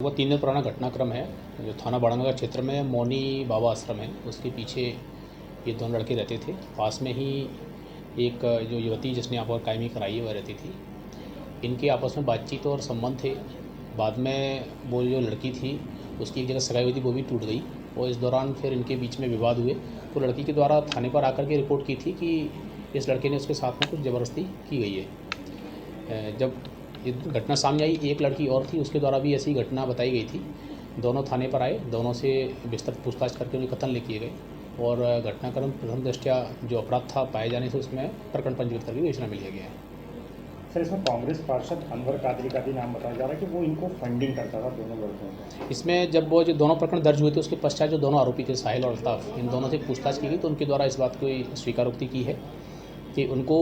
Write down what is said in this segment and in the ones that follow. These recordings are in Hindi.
लगभग 3 दिन पुराना घटनाक्रम है जो थाना बाड़ानगर क्षेत्र में मौनी बाबा आश्रम है उसके पीछे ये दोनों लड़के रहते थे। पास में ही एक जो युवती जिसने यहाँ पर कायमी कराई है वह रहती थी। इनके आपस में बातचीत और संबंध थे। बाद में वो जो लड़की थी उसकी एक जगह सगाई हुई थी, वो भी टूट गई और इस दौरान फिर इनके बीच में विवाद हुए। तो लड़की के द्वारा थाने पर आकर के रिपोर्ट की थी कि इस लड़के ने उसके साथ में कुछ ज़बरदस्ती की गई है। जब ये घटना सामने आई, एक लड़की और थी, उसके द्वारा भी ऐसी घटना बताई गई थी। दोनों थाने पर आए, दोनों से विस्तृत पूछताछ करके उन्हें कथन ले किए गए और घटनाक्रम प्रथम दृष्टया जो अपराध था पाए जाने से उसमें प्रकरण पंजीकृत करके विवेचना में लिया गया है। सर, इसमें कांग्रेस पार्षद अनवर कादरी का भी नाम बताया जा रहा है कि वो इनको फंडिंग करता था दोनों लड़कों को। इसमें जब वो जो दोनों प्रकरण दर्ज हुए थे उसके पश्चात जो दोनों आरोपी थे साहिल और अल्ताफ, इन दोनों से पूछताछ की गई तो उनके द्वारा इस बात की स्वीकारोक्ति की है कि उनको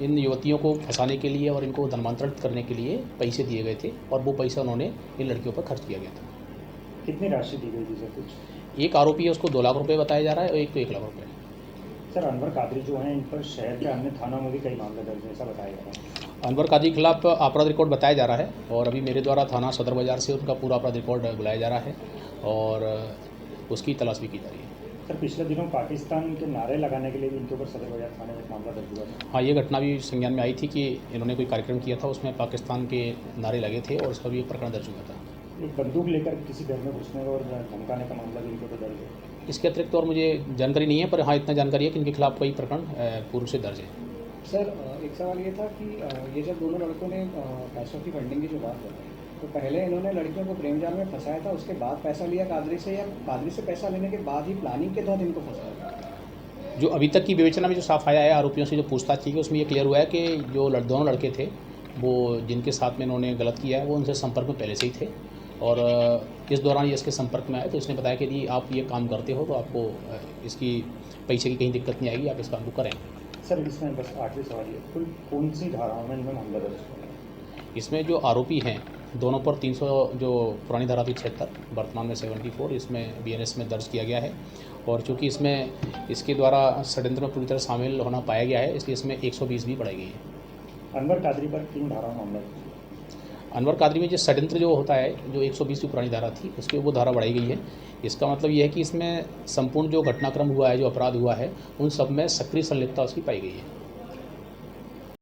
इन युवतियों को फंसाने के लिए और इनको धर्मांतरित करने के लिए पैसे दिए गए थे और वो पैसा उन्होंने इन लड़कियों पर खर्च किया गया था। कितनी राशि दी गई थी सर कुछ? एक आरोपी है, उसको 2 लाख रुपए बताया जा रहा है और एक तो 1 लाख रुपए। सर, अनवर कादरी जो हैं इन पर शहर के अन्य थानों में भी कई मामले दर्ज हैं, ऐसा बताया जा रहा है। अनवर कादरी के खिलाफ अपराध रिकॉर्ड बताया जा रहा है और अभी मेरे द्वारा थाना सदर बाजार से उनका पूरा अपराध रिकॉर्ड बुलाया जा रहा है और उसकी तलाश भी की जा रही है। सर, पिछले दिनों पाकिस्तान के नारे लगाने के लिए भी इनके ऊपर सदर बाजार थाने में एक मामला दर्ज हुआ था। हाँ, ये घटना भी संज्ञान में आई थी कि इन्होंने कोई कार्यक्रम किया था, उसमें पाकिस्तान के नारे लगे थे और उसका भी एक प्रकरण दर्ज हुआ था। एक बंदूक लेकर किसी घर में घुसने और धमकाने का मामला भी इनके ऊपर दर्ज है। इसके अतिरिक्त और मुझे जानकारी नहीं है, पर हाँ इतना जानकारी है कि इनके खिलाफ कई प्रकरण पूर्व से दर्ज है। सर, एक सवाल ये था कि ये जब दोनों लड़कों ने पैसों की फंडिंग की जो बात बताई, तो पहले इन्होंने लड़कियों को प्रेम जाल में फंसाया था, उसके बाद पैसा लिया कादरी से, या कादरी से पैसा लेने के बाद ही प्लानिंग के तहत इनको फंसाया? जो अभी तक की विवेचना में जो साफ आया है, आरोपियों से जो पूछताछ की गई उसमें ये क्लियर हुआ है कि जो दोनों लड़के थे वो जिनके साथ में इन्होंने गलत किया है वो उनसे संपर्क में पहले से ही थे और इस दौरान ये इसके संपर्क में आए तो इसने बताया कि यदि आप ये काम करते हो तो आपको इसकी पैसे की कहीं दिक्कत नहीं आएगी, आप इस काम को करें। सर, इसमें बस आखिरी सवाल ये, कुल कौन सी धाराओं में इनमें मामला दर्ज हुआ है? इसमें जो आरोपी हैं दोनों पर 300 जो पुरानी धारा थी 76, वर्तमान में 74, इसमें बीएनएस में दर्ज किया गया है और चूँकि इसमें इसके द्वारा षड्यंत्र में पूरी तरह शामिल होना पाया गया है इसलिए इसमें 120 भी बढ़ाई गई है। अनवर कादरी पर किन धाराओं में मामला दर्ज हुआ? अनवर कादरी में जो षड्यंत्र जो होता है जो 120 की पुरानी धारा थी उसके वो धारा बढ़ाई गई है। इसका मतलब ये है कि इसमें संपूर्ण जो घटनाक्रम हुआ है, जो अपराध हुआ है, उन सब में सक्रिय संलिप्तता उसकी पाई गई है।